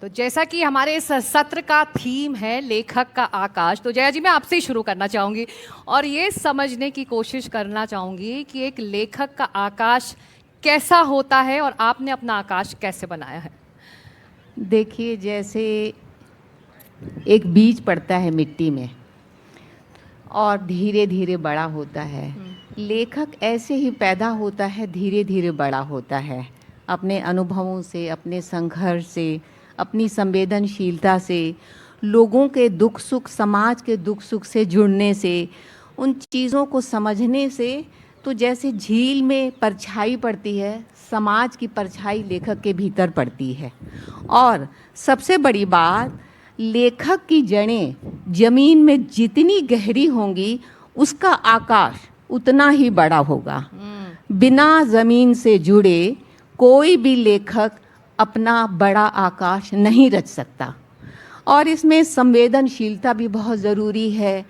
तो जैसा कि हमारे इस सत्र का थीम है लेखक का आकाश, तो जया जी मैं आपसे ही शुरू करना चाहूँगी और ये समझने की कोशिश करना चाहूँगी कि एक लेखक का आकाश कैसा होता है और आपने अपना आकाश कैसे बनाया है। देखिए, जैसे एक बीज पड़ता है मिट्टी में और धीरे धीरे बड़ा होता है। लेखक ऐसे ही पैदा होता है, धीरे धीरे बड़ा होता है, अपने अनुभवों से, अपने संघर्ष से, अपनी संवेदनशीलता से, लोगों के दुख सुख, समाज के दुख सुख से जुड़ने से, उन चीज़ों को समझने से। तो जैसे झील में परछाई पड़ती है, समाज की परछाई लेखक के भीतर पड़ती है। और सबसे बड़ी बात, लेखक की जड़ें जमीन में जितनी गहरी होंगी, उसका आकाश उतना ही बड़ा होगा। बिना ज़मीन से जुड़े कोई भी लेखक अपना बड़ा आकाश नहीं रच सकता। और इसमें संवेदनशीलता भी बहुत ज़रूरी है।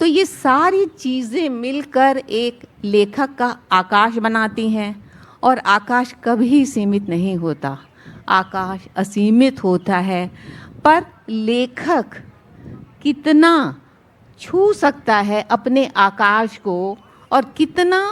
तो ये सारी चीज़ें मिलकर एक लेखक का आकाश बनाती हैं। और आकाश कभी सीमित नहीं होता, आकाश असीमित होता है। पर लेखक कितना छू सकता है अपने आकाश को और कितना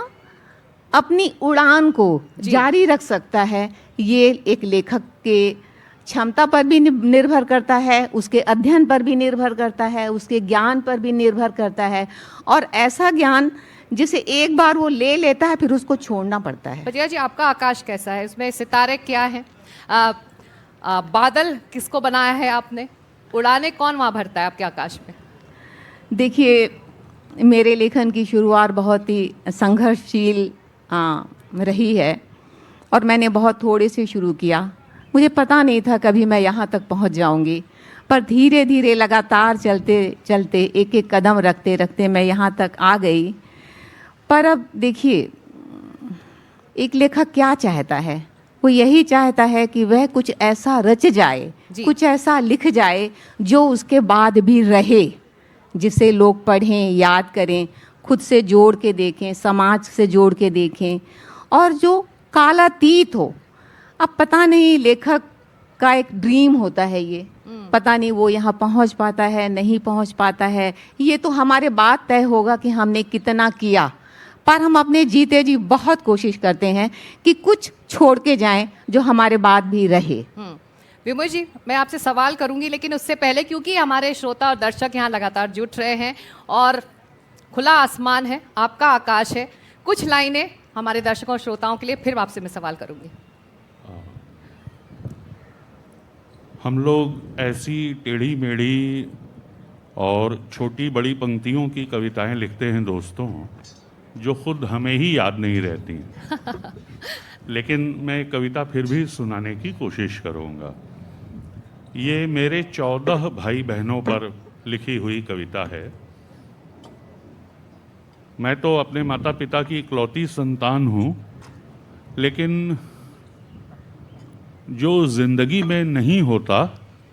अपनी उड़ान को जारी रख सकता है, ये एक लेखक के क्षमता पर भी निर्भर करता है, उसके अध्ययन पर भी निर्भर करता है, उसके ज्ञान पर भी निर्भर करता है। और ऐसा ज्ञान जिसे एक बार वो ले लेता है, फिर उसको छोड़ना पड़ता है। जया जी आपका आकाश कैसा है, इसमें सितारे क्या हैं, बादल किसको बनाया है आपने, उड़ाने कौन वहाँ भरता है आपके आकाश में? देखिए, मेरे लेखन की शुरुआत बहुत ही संघर्षशील रही है और मैंने बहुत थोड़े से शुरू किया। मुझे पता नहीं था कभी मैं यहाँ तक पहुँच जाऊँगी, पर धीरे धीरे लगातार चलते चलते, एक एक कदम रखते रखते मैं यहाँ तक आ गई। पर अब देखिए, एक लेखक क्या चाहता है? वो यही चाहता है कि वह कुछ ऐसा रच जाए, कुछ ऐसा लिख जाए जो उसके बाद भी रहे, जिसे लोग पढ़ें, याद करें, खुद से जोड़ के देखें, समाज से जोड़ के देखें, और जो कालातीत हो। अब पता नहीं, लेखक का एक ड्रीम होता है ये, पता नहीं वो यहाँ पहुँच पाता है, नहीं पहुँच पाता है। ये तो हमारे बाद तय होगा कि हमने कितना किया। पर हम अपने जीते जी बहुत कोशिश करते हैं कि कुछ छोड़ के जाएं जो हमारे बाद भी रहे। विमोश जी, मैं आपसे सवाल करूंगी, लेकिन उससे पहले, क्योंकि हमारे श्रोता और दर्शक यहाँ लगातार जुट रहे हैं और खुला आसमान है, आपका आकाश है, कुछ लाइनें हमारे दर्शकों और श्रोताओं के लिए, फिर आपसे मैं सवाल करूंगी। हम लोग ऐसी टेढ़ी मेढ़ी और छोटी बड़ी पंक्तियों की कविताएं लिखते हैं दोस्तों, जो खुद हमें ही याद नहीं रहती लेकिन मैं कविता फिर भी सुनाने की कोशिश करूंगा। ये मेरे 14 भाई बहनों पर लिखी हुई कविता है। मैं तो अपने माता पिता की इकलौती संतान हूँ, लेकिन जो जिंदगी में नहीं होता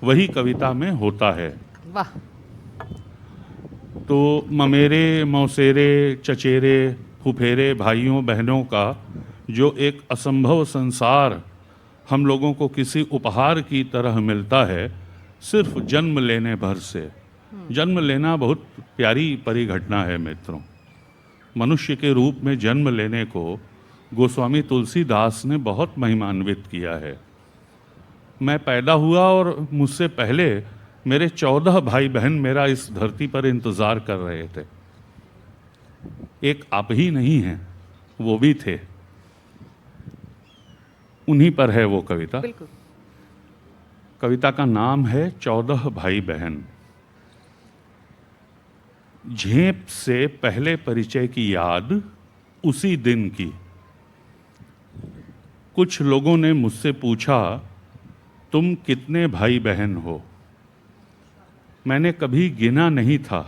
वही कविता में होता है। वाह। तो ममेरे, मौसेरे, चचेरे, फुफेरे भाइयों बहनों का जो एक असंभव संसार हम लोगों को किसी उपहार की तरह मिलता है, सिर्फ जन्म लेने भर से। जन्म लेना बहुत प्यारी परिघटना है मित्रों। मनुष्य के रूप में जन्म लेने को गोस्वामी तुलसीदास ने बहुत महिमान्वित किया है। मैं पैदा हुआ और मुझसे पहले मेरे 14 भाई बहन मेरा इस धरती पर इंतज़ार कर रहे थे। एक आप ही नहीं हैं, वो भी थे। उन्हीं पर है वो कविता। बिल्कुल। कविता का नाम है 14 भाई बहन। झेप से पहले परिचय की याद उसी दिन की। कुछ लोगों ने मुझसे पूछा, तुम कितने भाई बहन हो? मैंने कभी गिना नहीं था,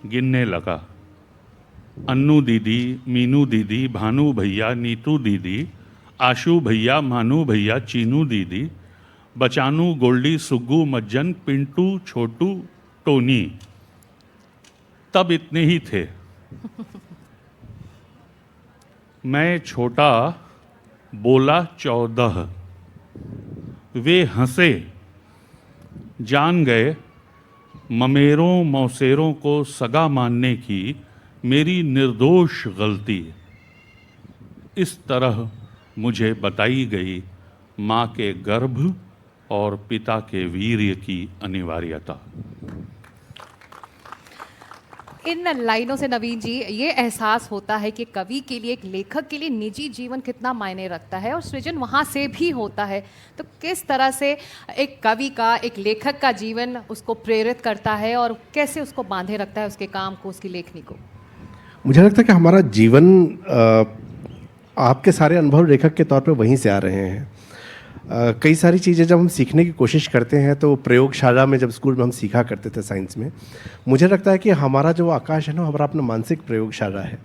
गिनने लगा। अन्नू दीदी, मीनू दीदी, भानु भैया, नीतू दीदी, आशू भैया, मानू भैया, चीनू दीदी, बचानू, गोल्डी, सुग्गू, मज्जन, पिंटू, छोटू, टोनी। तब इतने ही थे। मैं छोटा, बोला 14। वे हंसे, जान गए ममेरों मौसेरों को सगा मानने की मेरी निर्दोष गलती। इस तरह मुझे बताई गई माँ के गर्भ और पिता के वीर्य की अनिवार्यता। इन लाइनों से नवीन जी ये एहसास होता है कि कवि के लिए, एक लेखक के लिए निजी जीवन कितना मायने रखता है और सृजन वहाँ से भी होता है। तो किस तरह से एक कवि का, एक लेखक का जीवन उसको प्रेरित करता है और कैसे उसको बांधे रखता है उसके काम को, उसकी लेखनी को? मुझे लगता है कि हमारा जीवन आपके सारे अनुभव लेखक के तौर पे वहीं से आ रहे हैं। कई सारी चीज़ें जब हम सीखने की कोशिश करते हैं तो प्रयोगशाला में, जब स्कूल में हम सीखा करते थे साइंस में, मुझे लगता है कि हमारा जो आकाश है ना, हमारा अपना मानसिक प्रयोगशाला है।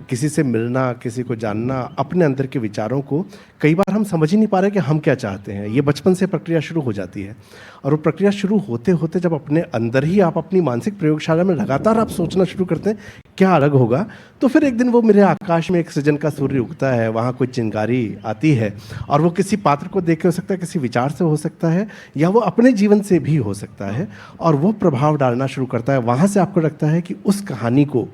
किसी से मिलना, किसी को जानना, अपने अंदर के विचारों को कई बार हम समझ ही नहीं पा रहे कि हम क्या चाहते हैं। ये बचपन से प्रक्रिया शुरू हो जाती है और वो प्रक्रिया शुरू होते होते जब अपने अंदर ही आप अपनी मानसिक प्रयोगशाला में लगातार आप सोचना शुरू करते हैं क्या अलग होगा, तो फिर एक दिन वो मेरे आकाश में एक सृजन का सूर्य उगता है, वहाँ कोई चिंगारी आती है और वो किसी पात्र को देख के हो सकता है, किसी विचार से हो सकता है, या वो अपने जीवन से भी हो सकता है, और वो प्रभाव डालना शुरू करता है। वहाँ से आपको लगता है कि उस कहानी को,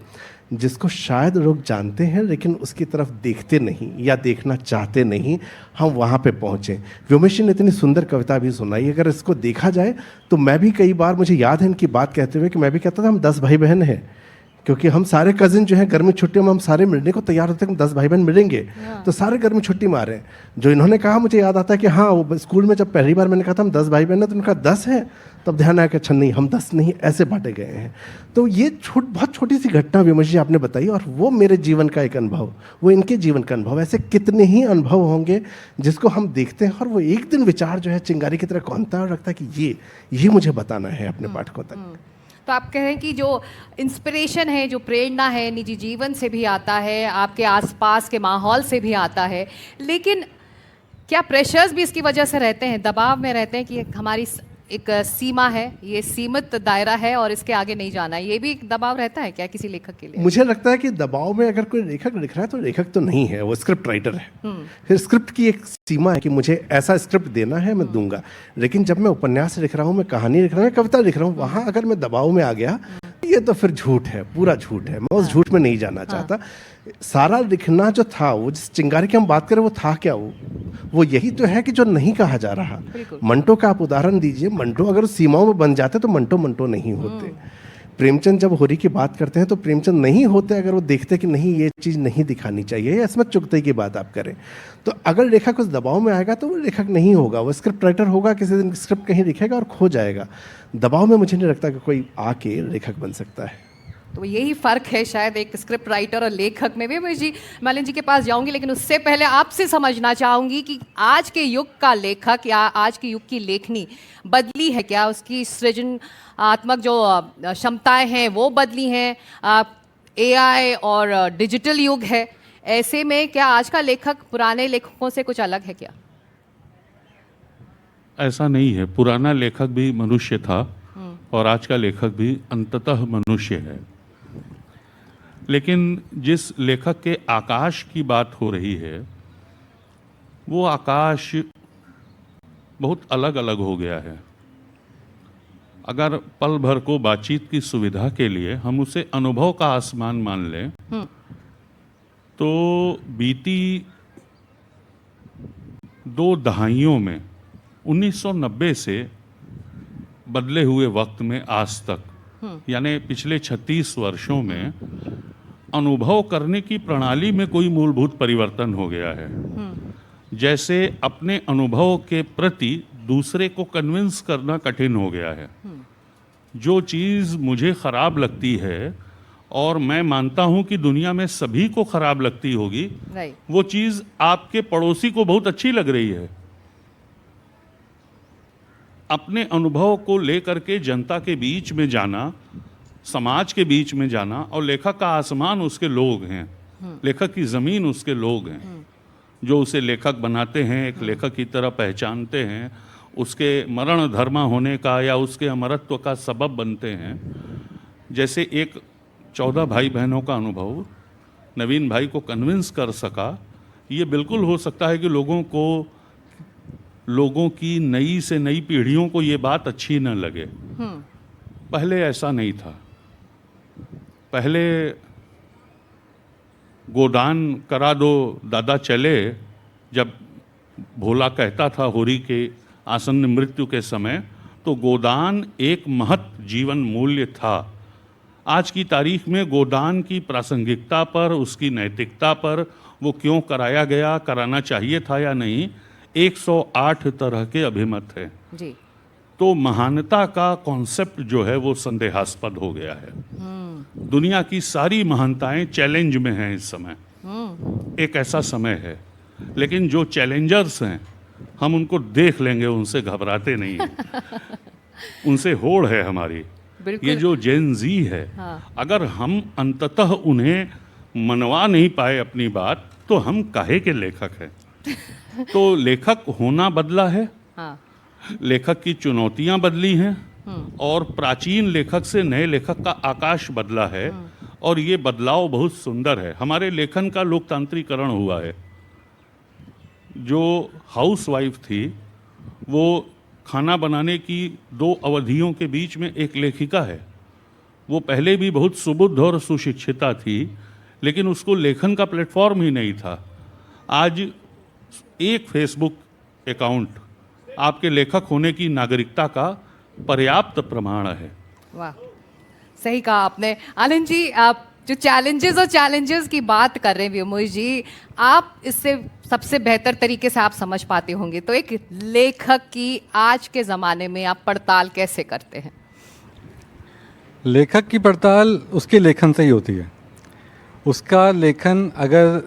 जिसको शायद लोग जानते हैं लेकिन उसकी तरफ देखते नहीं या देखना चाहते नहीं, हम वहाँ पे पहुँचे। व्योमेश जी ने इतनी सुंदर कविता भी सुनाई, अगर इसको देखा जाए तो मैं भी कई बार, मुझे याद है इनकी बात कहते हुए कि मैं भी कहता था हम 10 भाई बहन हैं, क्योंकि हम सारे कजिन जो हैं गर्मी छुट्टियों में हम सारे मिलने को तैयार होते हैं, हम 10 भाई बहन मिलेंगे, तो सारे गर्मी छुट्टी में आ रहे हैं। जो इन्होंने कहा मुझे याद आता है कि हाँ, वो स्कूल में जब पहली बार मैंने कहा था हम 10 भाई बहन हैं, तो उन्होंने कहा 10 है, तब ध्यान आया कि अच्छा नहीं, हम 10 नहीं, ऐसे बांटे गए हैं। तो ये बहुत छोटी सी घटना व्योमेश जी आपने बताई, और वो मेरे जीवन का एक अनुभव, वो इनके जीवन का अनुभव। ऐसे कितने ही अनुभव होंगे जिसको हम देखते हैं और वो एक दिन विचार जो है चिंगारी की तरह कौनता है और लगता है कि ये मुझे बताना है अपने पाठकों तक। तो आप कह रहे हैं कि जो इंस्पिरेशन है, जो प्रेरणा है, निजी जीवन से भी आता है, आपके आसपास के माहौल से भी आता है, लेकिन क्या प्रेशर्स भी इसकी वजह से रहते हैं, दबाव में रहते हैं कि हमारी एक सीमा है, ये सीमित दायरा है और इसके आगे नहीं जाना है, ये भी एक दबाव रहता है क्या किसी लेखक के लिए? मुझे लगता है कि दबाव में अगर कोई लेखक लिख रहा है तो लेखक तो नहीं है, वो स्क्रिप्ट राइटर है। फिर स्क्रिप्ट की एक सीमा है कि मुझे ऐसा स्क्रिप्ट देना है, मैं दूंगा। लेकिन जब मैं उपन्यास लिख रहा हूँ, मैं कहानी लिख रहा हूँ, मैं कविता लिख रहा हूँ, वहाँ अगर मैं दबाव में आ गया, ये तो फिर झूठ है, पूरा झूठ है। मैं उस झूठ में नहीं जाना चाहता। सारा लिखना जो था, वो जिस चिंगारी की हम बात करें, वो था क्या? वो यही तो है कि जो नहीं कहा जा रहा। मंटो का आप उदाहरण दीजिए, मंटो अगर सीमाओं में बन जाते तो मंटो मंटो नहीं होते। प्रेमचंद जब होरी की बात करते हैं तो प्रेमचंद नहीं होते अगर वो देखते कि नहीं, ये चीज़ नहीं दिखानी चाहिए, या इसमें चुगताई की बात आप करें। तो अगर लेखक उस दबाव में आएगा तो वो लेखक नहीं होगा, वो स्क्रिप्ट राइटर होगा, किसी दिन स्क्रिप्ट कहीं लिखेगा और खो जाएगा। दबाव में मुझे नहीं लगता कि कोई आके लेखक बन सकता है। तो यही फ़र्क है शायद एक स्क्रिप्ट राइटर और लेखक में भी। मैं जी मालिन जी के पास जाऊंगी, लेकिन उससे पहले आपसे समझना चाहूँगी कि आज के युग का लेखक या आज के युग की लेखनी बदली है क्या? उसकी सृजनात्मक जो क्षमताएं हैं वो बदली हैं? AI और डिजिटल युग है, ऐसे में क्या आज का लेखक पुराने लेखकों से कुछ अलग है क्या? ऐसा नहीं है, पुराना लेखक भी मनुष्य था और आज का लेखक भी अंततः मनुष्य है। लेकिन जिस लेखक के आकाश की बात हो रही है, वो आकाश बहुत अलग अलग हो गया है। अगर पल भर को बातचीत की सुविधा के लिए हम उसे अनुभव का आसमान मान लें, तो बीती 2 दहाइयों में 1990 से बदले हुए वक्त में आज तक, यानी पिछले 36 वर्षों में अनुभव करने की प्रणाली में कोई मूलभूत परिवर्तन हो गया है। जैसे अपने अनुभव के प्रति दूसरे को कन्विंस करना कठिन हो गया है। जो चीज़ मुझे खराब लगती है और मैं मानता हूं कि दुनिया में सभी को खराब लगती होगी, वो चीज़ आपके पड़ोसी को बहुत अच्छी लग रही है। अपने अनुभव को लेकर के जनता के बीच में जाना, समाज के बीच में जाना, और लेखक का आसमान उसके लोग हैं, लेखक की ज़मीन उसके लोग हैं जो उसे लेखक बनाते हैं, एक लेखक की तरह पहचानते हैं, उसके मरण धर्मा होने का या उसके अमरत्व का सबब बनते हैं। जैसे एक 14 भाई बहनों का अनुभव नवीन भाई को कन्विंस कर सका, ये बिल्कुल हो सकता है कि लोगों को लोगों की नई से नई पीढ़ियों को ये बात अच्छी न लगे। पहले ऐसा नहीं था। पहले गोदान करा दो दादा चले, जब भोला कहता था होरी के आसन्न मृत्यु के समय, तो गोदान एक महत् जीवन मूल्य था। आज की तारीख में गोदान की प्रासंगिकता पर, उसकी नैतिकता पर, वो क्यों कराया गया, कराना चाहिए था या नहीं, 108 तरह के अभिमत हैं। जी। तो महानता का कॉन्सेप्ट जो है वो संदेहास्पद हो गया है। दुनिया की सारी महानताएं चैलेंज में हैं इस समय। एक ऐसा समय है, लेकिन जो चैलेंजर्स हैं हम उनको देख लेंगे, उनसे घबराते नहीं हैं। उनसे होड़ है हमारी। ये जो जेन जी है, अगर हम अंततः उन्हें मनवा नहीं पाए अपनी बात, तो हम काहे के लेखक हैं। तो लेखक होना बदला है, लेखक की चुनौतियां बदली हैं, और प्राचीन लेखक से नए लेखक का आकाश बदला है, और ये बदलाव बहुत सुंदर है। हमारे लेखन का लोकतांत्रिकरण हुआ है। जो हाउसवाइफ थी, वो खाना बनाने की 2 अवधियों के बीच में एक लेखिका है। वो पहले भी बहुत सुबुद्ध और सुशिक्षिता थी, लेकिन उसको लेखन का प्लेटफॉर्म ही नहीं था। आज एक फेसबुक अकाउंट आपके लेखक होने की नागरिकता का पर्याप्त प्रमाण है। वाह, सही कहा आपने। आनंद जी, आप जो चैलेंजेस की बात कर रहे हैं व्योमोश जी, आप इससे सबसे बेहतर तरीके से आप समझ पाते होंगे। तो एक लेखक की आज के ज़माने में आप पड़ताल कैसे करते हैं? लेखक की पड़ताल उसके लेखन से ही होती है। उसका लेखन अगर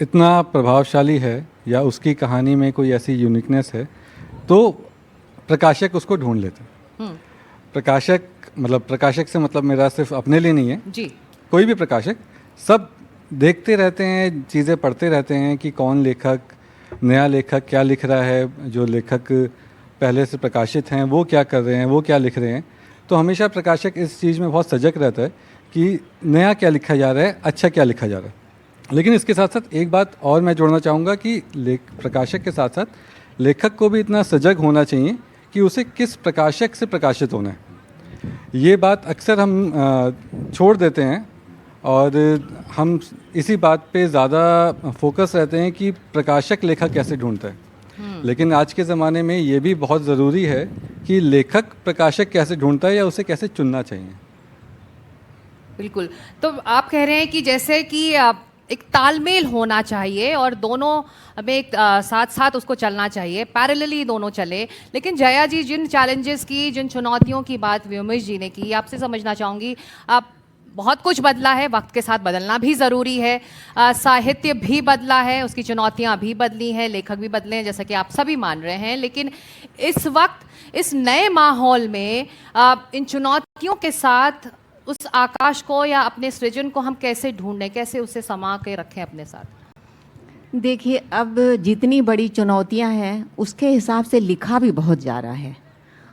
इतना प्रभावशाली है या उसकी कहानी में कोई ऐसी यूनिकनेस है, तो प्रकाशक उसको ढूंढ लेते हैं। प्रकाशक से मतलब मेरा सिर्फ अपने लिए नहीं है जी। कोई भी प्रकाशक, सब देखते रहते हैं, चीज़ें पढ़ते रहते हैं कि कौन लेखक, नया लेखक क्या लिख रहा है, जो लेखक पहले से प्रकाशित हैं वो क्या कर रहे हैं, वो क्या लिख रहे हैं। तो हमेशा प्रकाशक इस चीज़ में बहुत सजग रहता है कि नया क्या लिखा जा रहा है, अच्छा क्या लिखा जा रहा है। लेकिन इसके साथ साथ एक बात और मैं जोड़ना चाहूँगा कि प्रकाशक के साथ साथ लेखक को भी इतना सजग होना चाहिए कि उसे किस प्रकाशक से प्रकाशित होना है। ये बात अक्सर हम छोड़ देते हैं और हम इसी बात पे ज़्यादा फोकस रहते हैं कि प्रकाशक लेखक कैसे ढूंढता है। लेकिन आज के ज़माने में ये भी बहुत ज़रूरी है कि लेखक प्रकाशक कैसे ढूंढता है या उसे कैसे चुनना चाहिए। बिल्कुल। तो आप कह रहे हैं कि जैसे कि एक तालमेल होना चाहिए और दोनों में एक साथ साथ उसको चलना चाहिए, पैरेलली दोनों चले। लेकिन जया जी, जिन चैलेंजेस की, जिन चुनौतियों की बात व्योमेश जी ने की, आपसे समझना चाहूँगी, आप बहुत कुछ बदला है, वक्त के साथ बदलना भी ज़रूरी है। साहित्य भी बदला है, उसकी चुनौतियाँ भी बदली हैं, लेखक भी बदले हैं, जैसा कि आप सभी मान रहे हैं। लेकिन इस वक्त इस नए माहौल में इन चुनौतियों के साथ उस आकाश को या अपने सृजन को हम कैसे ढूंढें, कैसे उसे समा के रखें अपने साथ? देखिए, अब जितनी बड़ी चुनौतियां हैं उसके हिसाब से लिखा भी बहुत जा रहा है।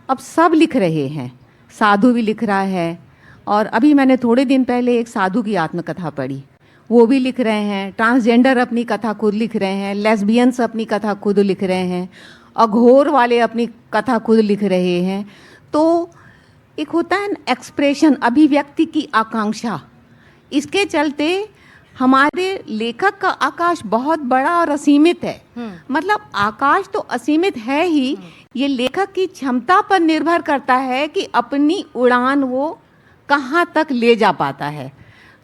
अब सब लिख रहे हैं, साधु भी लिख रहा है, और अभी मैंने थोड़े दिन पहले एक साधु की आत्मकथा पढ़ी, वो भी लिख रहे हैं। ट्रांसजेंडर अपनी कथा खुद लिख रहे हैं, लेस्बियंस अपनी कथा खुद लिख रहे हैं, अघोर वाले अपनी कथा खुद लिख रहे हैं। तो एक होता है एक्सप्रेशन, अभिव्यक्ति की आकांक्षा, इसके चलते हमारे लेखक का आकाश बहुत बड़ा और असीमित है। मतलब आकाश तो असीमित है ही, ये लेखक की क्षमता पर निर्भर करता है कि अपनी उड़ान वो कहाँ तक ले जा पाता है।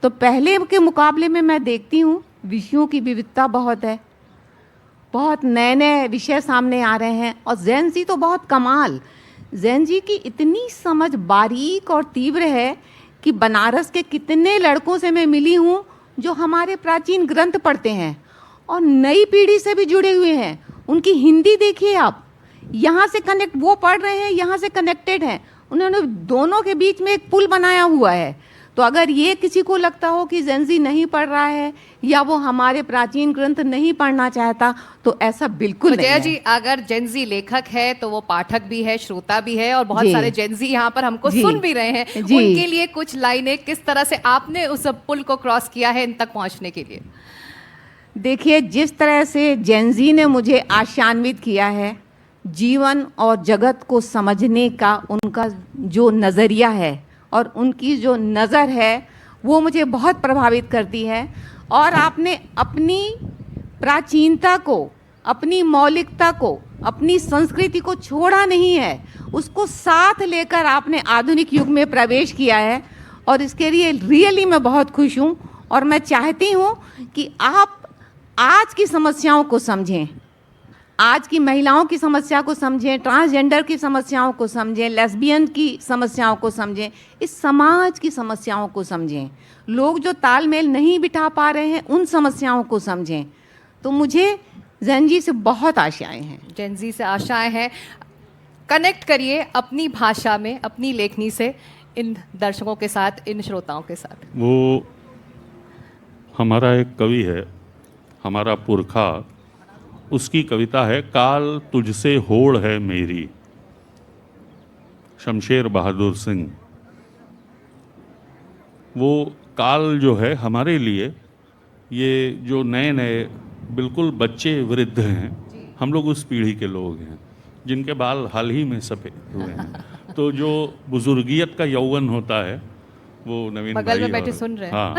तो पहले के मुकाबले में मैं देखती हूँ विषयों की विविधता बहुत है, बहुत नए नए विषय सामने आ रहे हैं। और जैन जी तो बहुत कमाल, जैन जी की इतनी समझ बारीक और तीव्र है कि बनारस के कितने लड़कों से मैं मिली हूँ जो हमारे प्राचीन ग्रंथ पढ़ते हैं और नई पीढ़ी से भी जुड़े हुए हैं। उनकी हिंदी देखिए आप, यहाँ से कनेक्ट, वो पढ़ रहे हैं, यहाँ से कनेक्टेड हैं। उन्होंने दोनों के बीच में एक पुल बनाया हुआ है। तो अगर ये किसी को लगता हो कि जैन जी नहीं पढ़ रहा है या वो हमारे प्राचीन ग्रंथ नहीं पढ़ना चाहता, तो ऐसा बिल्कुल नहीं जया है। जी, अगर जेनजी लेखक है तो वो पाठक भी है, श्रोता भी है, और बहुत जी। सारे जेनजी यहाँ पर हमको जी। सुन भी रहे हैं। जी। उनके लिए कुछ लाइनें, किस तरह से आपने उस पुल को क्रॉस किया है इन तक पहुँचने के लिए? देखिए, जिस तरह से जेनजी ने मुझे आशान्वित किया है, जीवन और जगत को समझने का उनका जो नज़रिया है और उनकी जो नज़र है वो मुझे बहुत प्रभावित करती है। और आपने अपनी प्राचीनता को, अपनी मौलिकता को, अपनी संस्कृति को छोड़ा नहीं है, उसको साथ लेकर आपने आधुनिक युग में प्रवेश किया है और इसके लिए रियली मैं बहुत खुश हूँ। और मैं चाहती हूँ कि आप आज की समस्याओं को समझें, आज की महिलाओं की समस्या को समझें, ट्रांसजेंडर की समस्याओं को समझें, लेस्बियन की समस्याओं को समझें, इस समाज की समस्याओं को समझें, लोग जो तालमेल नहीं बिठा पा रहे हैं उन समस्याओं को समझें। तो मुझे जेनजी से बहुत आशाएं हैं। जेनजी से आशाएं हैं। कनेक्ट करिए अपनी भाषा में, अपनी लेखनी से इन दर्शकों के साथ, इन श्रोताओं के साथ। वो हमारा एक कवि है, हमारा पुरखा, उसकी कविता है काल तुझसे होड़ है मेरी, शमशेर बहादुर सिंह। वो काल जो है हमारे लिए, ये जो नए नए बिल्कुल बच्चे वृद्ध हैं, हम लोग उस पीढ़ी के लोग हैं जिनके बाल हाल ही में सफ़ेद हुए हैं। तो जो बुजुर्गियत का यौवन होता है वो नवीन बगल भाई में बैठे और- सुन रहे हैं। हाँ,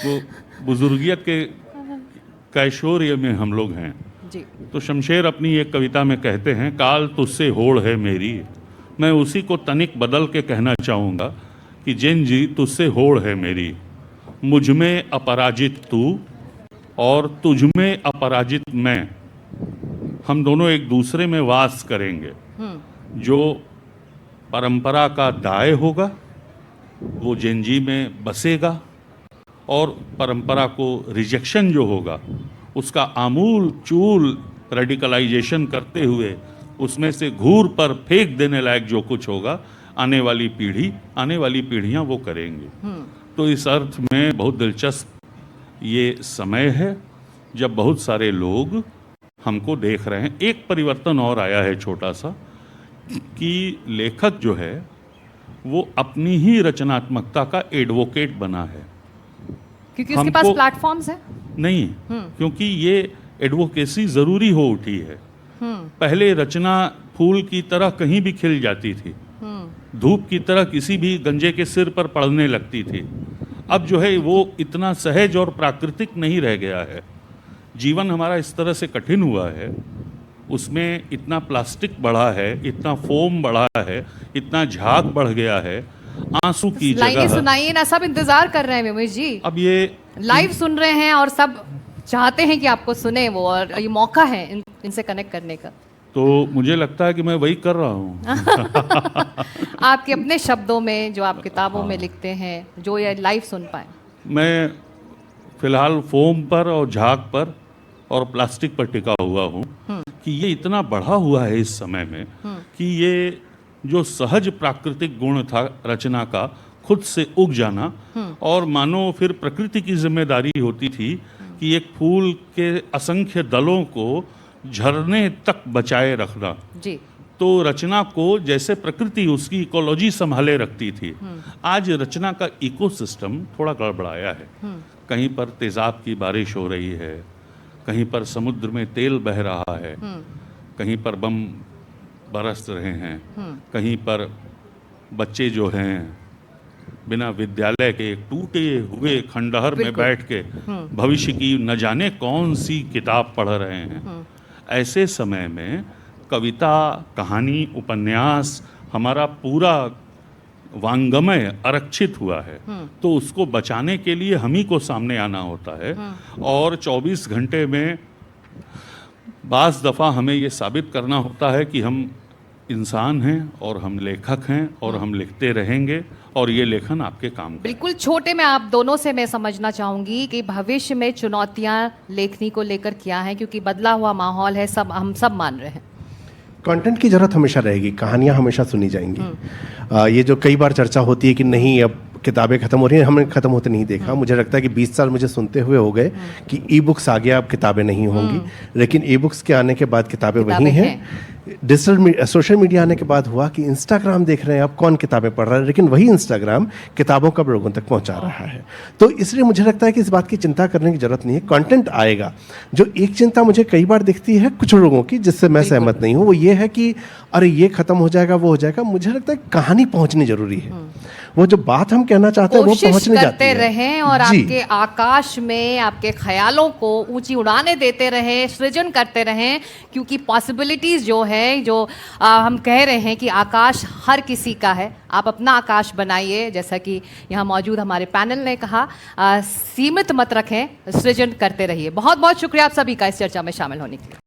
वो बुजुर्गियत के कैशोर्य में हम लोग हैं। जी। तो शमशेर अपनी एक कविता में कहते हैं काल तुझसे होड़ है मेरी। मैं उसी को तनिक बदल के कहना चाहूँगा कि जिन जी तुझसे होड़ है मेरी, मुझ में अपराजित तू और तुझ में अपराजित मैं, हम दोनों एक दूसरे में वास करेंगे। जो परंपरा का दाय होगा वो जेनजी में बसेगा और परंपरा को रिजेक्शन जो होगा उसका आमूल चूल रेडिकलाइजेशन करते हुए उसमें से घूर पर फेंक देने लायक जो कुछ होगा आने वाली पीढ़ियां वो करेंगे। तो इस अर्थ में बहुत दिलचस्प ये समय है जब बहुत सारे लोग हमको देख रहे हैं। एक परिवर्तन और आया है छोटा सा, कि लेखक जो है वो अपनी ही रचनात्मकता का एडवोकेट बना है। क्योंकि उसके पास हमको- प्लेटफॉर्म्स हैं। नहीं, क्योंकि ये एडवोकेसी जरूरी हो उठी है। पहले रचना फूल की तरह कहीं भी खिल जाती थी, धूप की तरह किसी भी गंजे के सिर पर पड़ने लगती थी। अब जो है वो इतना सहज और प्राकृतिक नहीं रह गया है। जीवन हमारा इस तरह से कठिन हुआ है, उसमें इतना प्लास्टिक बढ़ा है, इतना फोम बढ़ा है, इतना झाग बढ़ गया है, आंसू की लाइनें जगह। सुनाइए ना, सब इंतजार कर रहे हैं विमेश जी। अब ये लाइव सुन रहे हैं और सब चाहते हैं कि आपको सुने वो, और ये मौका है इनसे कनेक्ट करने का। तो मुझे लगता है कि मैं वही कर रहा हूँ। आपके अपने शब्दों में जो आप किताबों में लिखते हैं, जो ये लाइव सुन पाए। मैं फिलहाल फोम पर और झाग पर और प्लास्टिक पर टिका हुआ हूँ कि ये इतना बढ़ा हुआ है इस समय में कि ये जो सहज प्राकृतिक गुण था रचना का, खुद से उग जाना, और मानो फिर प्रकृति की जिम्मेदारी होती थी कि एक फूल के असंख्य दलों को झरने तक बचाए रखना। जी। तो रचना को जैसे प्रकृति उसकी इकोलॉजी संभाले रखती थी, आज रचना का इकोसिस्टम थोड़ा गड़बड़ाया है। कहीं पर तेजाब की बारिश हो रही है, कहीं पर समुद्र में तेल बह रहा है, कहीं पर बम बरस रहे हैं, कहीं पर बच्चे जो हैं बिना विद्यालय के एक टूटे हुए खंडहर में बैठ के भविष्य की न जाने कौन सी किताब पढ़ रहे हैं। ऐसे समय में कविता, कहानी, उपन्यास, हमारा पूरा वांगमय आरक्षित हुआ है। तो उसको बचाने के लिए हम ही को सामने आना होता है। और 24 घंटे में बाज़ दफ़ा हमें ये साबित करना होता है कि हम इंसान हैं और हम लेखक हैं और हम लिखते रहेंगे, और ये लेखन आपके काम का। बिल्कुल छोटे में आप दोनों से मैं समझना चाहूंगी कि भविष्य में चुनौतियां लेखनी को लेकर क्या हैं, क्योंकि बदला हुआ माहौल है, सब हम सब मान रहे हैं। कंटेंट की ज़रूरत हमेशा रहेगी, कहानियाँ हमेशा सुनी जाएंगी। ये जो कई बार चर्चा होती है कि नहीं अब किताबें ख़त्म हो रही हैं, हमने ख़त्म होते नहीं देखा। मुझे लगता है कि 20 साल मुझे सुनते हुए हो गए कि ई बुक्स आ गया, अब किताबें नहीं होंगी। लेकिन ई बुक्स के आने के बाद किताबें वही हैं। सोशल मीडिया आने के बाद हुआ कि इंस्टाग्राम देख रहे हैं, अब कौन किताबें पढ़ रहा है, लेकिन वही इंस्टाग्राम किताबों का लोगों तक पहुंचा रहा है। तो इसलिए मुझे लगता है कि इस बात की चिंता करने की जरूरत नहीं है, कंटेंट आएगा। जो एक चिंता मुझे कई बार दिखती है कुछ लोगों की, जिससे मैं सहमत नहीं हूँ, वो ये है कि अरे ये खत्म हो जाएगा, वो हो जाएगा। मुझे लगता है कहानी पहुंचनी जरूरी है, वो जो बात हम कहना चाहते हैं वो कोशिश पहुंचने जाती करते है। रहें और जी। आपके आकाश में आपके ख्यालों को ऊंची उड़ाने देते रहें, सृजन करते रहें, क्योंकि पॉसिबिलिटीज जो है, जो हम कह रहे हैं कि आकाश हर किसी का है। आप अपना आकाश बनाइए, जैसा कि यहाँ मौजूद हमारे पैनल ने कहा, सीमित मत रखें, सृजन करते रहिए। बहुत बहुत शुक्रिया आप सभी का इस चर्चा में शामिल होने के लिए।